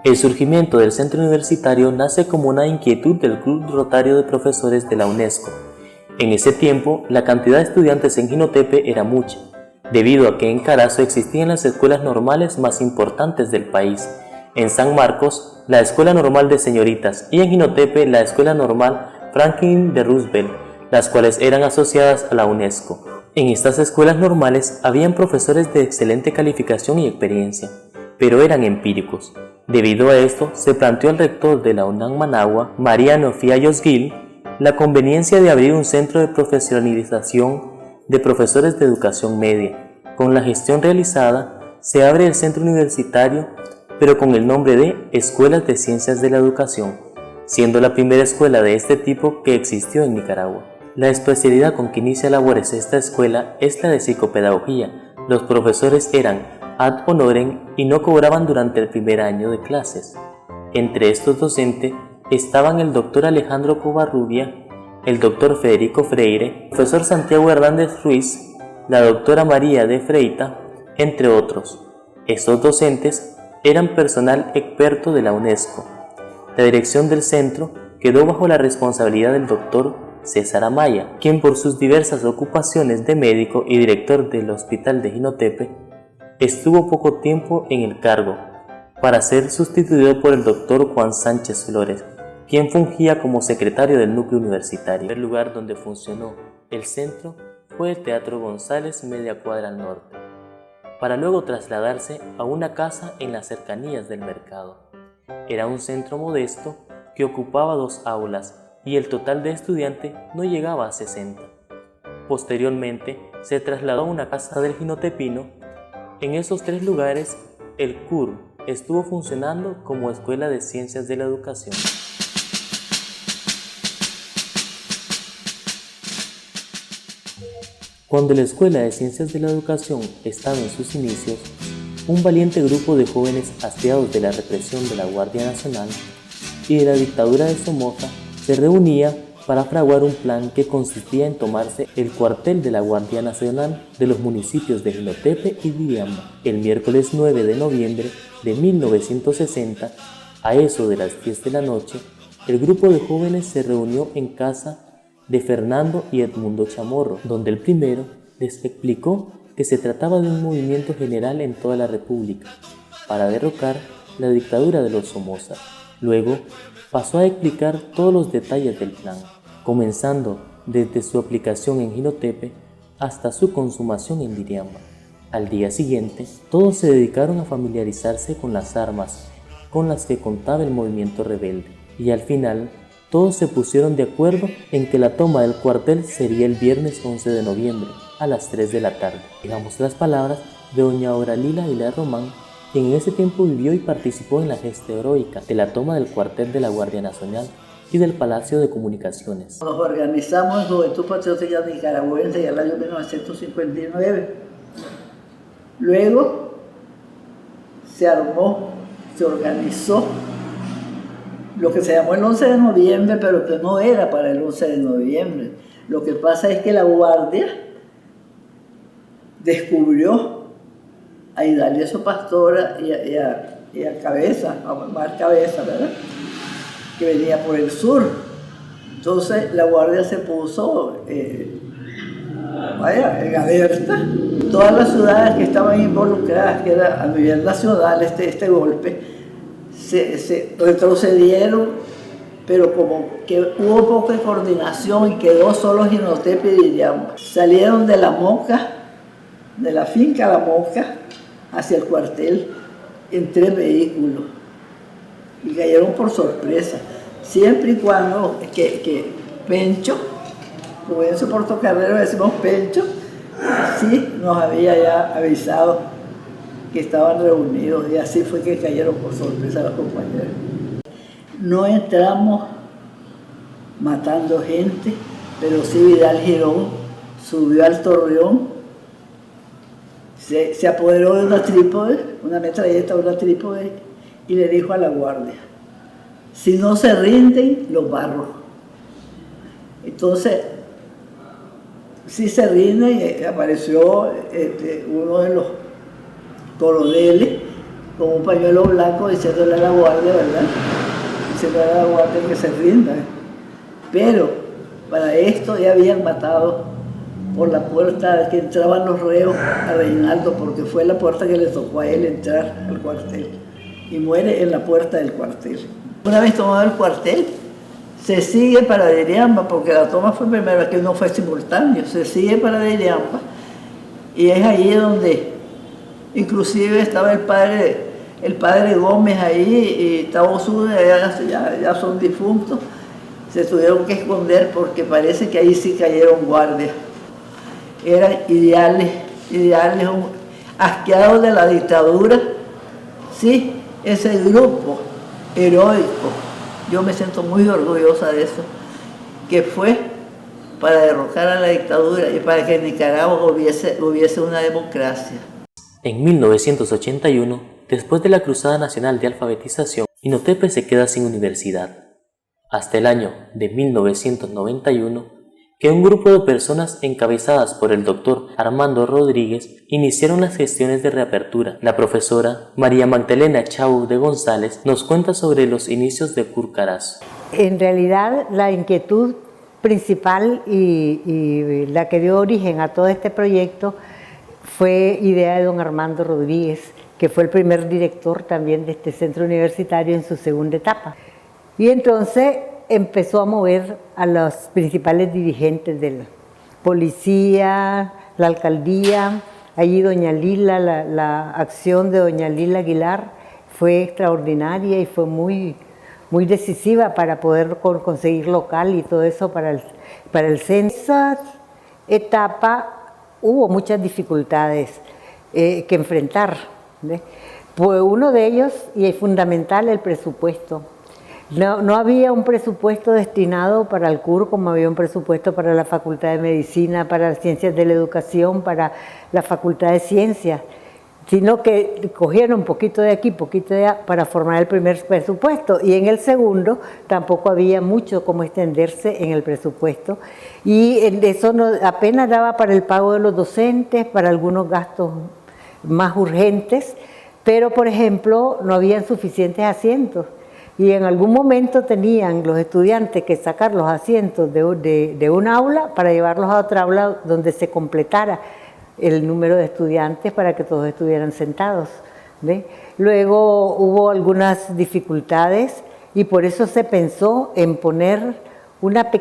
El surgimiento del centro universitario nace como una inquietud del Club Rotario de Profesores de la UNESCO. En ese tiempo, la cantidad de estudiantes en Jinotepe era mucha, debido a que en Carazo existían las escuelas normales más importantes del país. En San Marcos, la Escuela Normal de Señoritas, y en Jinotepe, la Escuela Normal Franklin D. Roosevelt, las cuales eran asociadas a la UNESCO. En estas escuelas normales habían profesores de excelente calificación y experiencia, pero eran empíricos. Debido a esto, se planteó al rector de la UNAM Managua, Mariano Fiallos Gil, la conveniencia de abrir un centro de profesionalización de profesores de educación media. Con la gestión realizada, se abre el centro universitario, pero con el nombre de Escuelas de Ciencias de la Educación, siendo la primera escuela de este tipo que existió en Nicaragua. La especialidad con que inicia labores esta escuela es la de psicopedagogía. Los profesores eran ad honorem y no cobraban durante el primer año de clases. Entre estos docentes estaban el doctor Alejandro Covarrubia, el doctor Federico Freire, el profesor Santiago Hernández Ruiz, la doctora María de Freita, entre otros. Estos docentes eran personal experto de la UNESCO. La dirección del centro quedó bajo la responsabilidad del doctor César Amaya, quien por sus diversas ocupaciones de médico y director del Hospital de Jinotepe, estuvo poco tiempo en el cargo, para ser sustituido por el doctor Juan Sánchez Flores, quien fungía como secretario del núcleo universitario. El lugar donde funcionó el centro fue el Teatro González, media cuadra al norte, para luego trasladarse a una casa en las cercanías del mercado. Era un centro modesto que ocupaba 2 aulas y el total de estudiantes no llegaba a 60. Posteriormente se trasladó a una casa del jinotepino. En esos 3 lugares, el CUR estuvo funcionando como Escuela de Ciencias de la Educación. Cuando la Escuela de Ciencias de la Educación estaba en sus inicios, un valiente grupo de jóvenes hastiados de la represión de la Guardia Nacional y de la dictadura de Somoza se reunía para fraguar un plan que consistía en tomarse el cuartel de la Guardia Nacional de los municipios de Jinotepe y Diriamba. El miércoles 9 de noviembre de 1960, a eso de las 10 de la noche, el grupo de jóvenes se reunió en casa de Fernando y Edmundo Chamorro, donde el primero les explicó que se trataba de un movimiento general en toda la República para derrocar la dictadura de los Somoza. Luego pasó a explicar todos los detalles del plan, comenzando desde su aplicación en Jinotepe hasta su consumación en Diriamba. Al día siguiente, todos se dedicaron a familiarizarse con las armas con las que contaba el movimiento rebelde, y al final todos se pusieron de acuerdo en que la toma del cuartel sería el viernes 11 de noviembre a las 3 de la tarde. Digamos las palabras de doña Auralila Aguilar Román, quien en ese tiempo vivió y participó en la gesta heroica de la toma del cuartel de la Guardia Nacional y del Palacio de Comunicaciones. Nos organizamos en Juventud Patriótica Nicaragüense en el año 1959. Luego se organizó lo que se llamó el 11 de noviembre, pero que no era para el 11 de noviembre. Lo que pasa es que la Guardia descubrió a Hidalgo Pastora y a Cabeza, a Omar Cabeza, ¿verdad?, que venía por el sur. Entonces la Guardia se puso en alerta. Todas las ciudades que estaban involucradas, que era a nivel nacional este golpe, se retrocedieron, pero como que hubo poca coordinación y quedó solo Jinotepe y Diriamba. Salieron de la Moca, de la finca La Moca, hacia el cuartel en 3 vehículos y cayeron por sorpresa, siempre y cuando que Pencho, como en su portocarrero decimos Pencho, sí nos había ya avisado que estaban reunidos, y así fue que cayeron por sorpresa los compañeros. No entramos matando gente, pero sí Vidal Girón subió al Torreón, se apoderó de una trípode, una metralleta, una trípode, y le dijo a la Guardia: si no se rinden, los barro. Entonces, sí se rinden, y apareció uno de los coroneles con un pañuelo blanco diciéndole a la guardia, ¿verdad? Diciéndole a la guardia que se rinda. Pero para esto ya habían matado por la puerta que entraban los reos a Reinaldo, porque fue la puerta que le tocó a él entrar al cuartel. Y muere en la puerta del cuartel. Una vez tomado el cuartel, se sigue para Diriamba, porque la toma fue primero, que no fue simultáneo, se sigue para Diriamba, y es ahí donde inclusive estaba el padre Gómez ahí, y Tabo Zúñiga, ya son difuntos, se tuvieron que esconder porque parece que ahí sí cayeron guardias. Eran ideales, asqueados de la dictadura, sí, ese grupo heroico. Yo me siento muy orgullosa de eso, que fue para derrocar a la dictadura y para que en Nicaragua hubiese una democracia. En 1981, después de la Cruzada Nacional de Alfabetización, Jinotepe se queda sin universidad. Hasta el año de 1991, que un grupo de personas encabezadas por el doctor Armando Rodríguez iniciaron las gestiones de reapertura. La profesora María Magdalena Chau de González nos cuenta sobre los inicios de Curcarazo. En realidad, la inquietud principal y la que dio origen a todo este proyecto fue idea de don Armando Rodríguez, que fue el primer director también de este centro universitario en su segunda etapa. Y entonces empezó a mover a los principales dirigentes de la policía, la alcaldía. Allí doña Lila, la acción de doña Lila Aguilar fue extraordinaria y fue muy decisiva para poder conseguir local y todo eso para el centro. Esa etapa hubo muchas dificultades que enfrentar, ¿ve? Pues uno de ellos, y es fundamental, el presupuesto. No había un presupuesto destinado para el CUR como había un presupuesto para la Facultad de Medicina, para las Ciencias de la Educación, para la Facultad de Ciencias, sino que cogieron un poquito de aquí, poquito de allá para formar el primer presupuesto. Y en el segundo tampoco había mucho como extenderse en el presupuesto. Y eso apenas daba para el pago de los docentes, para algunos gastos más urgentes, pero por ejemplo no habían suficientes asientos. Y en algún momento tenían los estudiantes que sacar los asientos de un aula para llevarlos a otra aula donde se completara el número de estudiantes para que todos estuvieran sentados, ¿ve? Luego hubo algunas dificultades y por eso se pensó en poner una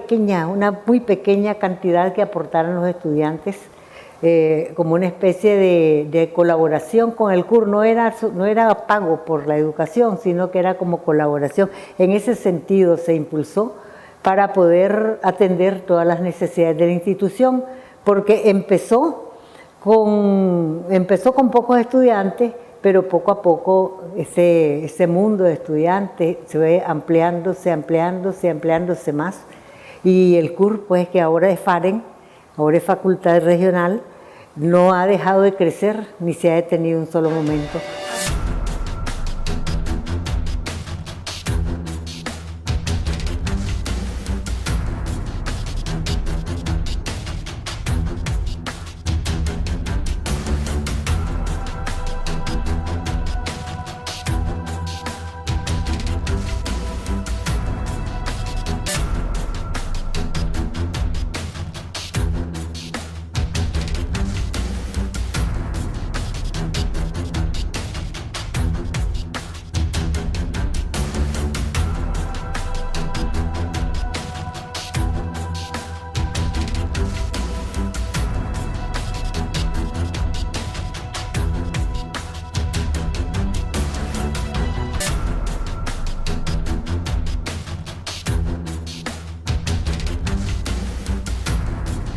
muy pequeña cantidad que aportaran los estudiantes, como una especie de colaboración con el CUR. No era pago por la educación, sino que era como colaboración. En ese sentido se impulsó para poder atender todas las necesidades de la institución, porque empezó con pocos estudiantes, pero poco a poco ese mundo de estudiantes se ve ampliándose más. Y el CUR, pues, que ahora es FAREN, ahora es Facultad Regional, no ha dejado de crecer ni se ha detenido un solo momento.